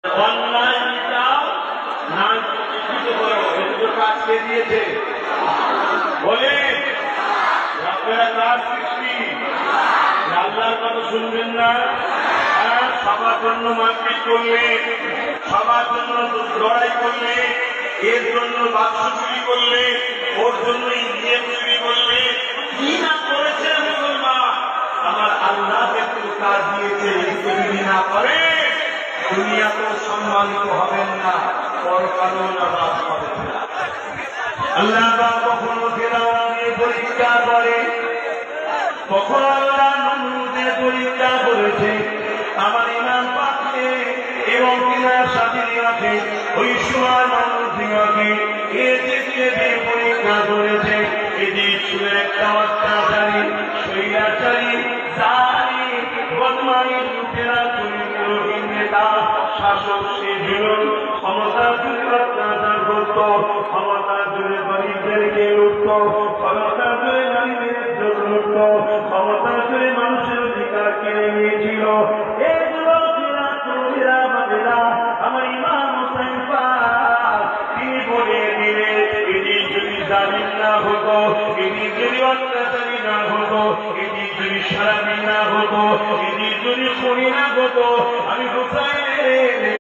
অন্যায় মিটাও, ন্যায় প্রতিষ্ঠিত করো। এই দুটো কাজ কে দিয়েছে বলে? আপনারা কার সৃষ্টি? আল্লাহর কথা শুনবেন না? সবার জন্য মারপিট করলে, সবার জন্য লড়াই করলে, এর জন্য বাক্স চুরি করলে, ওর জন্য ইঞ্জিন চুরি করলে, কি না করেছে মুসলমান? আমার আল্লাহ একটু কাজ দিয়েছে, যদি না করে দুনিয়াতেও সম্মানিত হবেন না, পরকালেও নামাজ পাবেন না। আল্লাহ কখনো ফেরাউনকে পরীক্ষা করে, কখন আল্লাহ নমরুদের পরীক্ষা করেছে। আমার ইমাম পাককে এবং তিনার সাথীরাকে, ওই সময় নমরুদকে এদের পরীক্ষা করেছে। এটি ছিল একটা অত্যাচারী, স্বৈরাচারী, জালিম, বদমাইশ লুটেরা, চরিত্রহীন নেতা, শাসক। সে ছিল ক্ষমতা জুড়ে অত্যাচার করত, ক্ষমতা জুড়ে গরিবদেরকে লুটত, ক্ষমতা জুড়ে নারীদের ইজ্জত লুটত, ক্ষমতা জুড়ে মানুষের অধিকার কিনে নিয়েছিল। এগুলো আমার ইমাম হোসেন পাক তিনি বলে দিলেন, এটি যদি জালিম না হতো, এটি যদি অত্যাচারী না হতো, এটি যদি সারাবি না হতো, এটি যদি খুনি না হতো, আমি হোসেন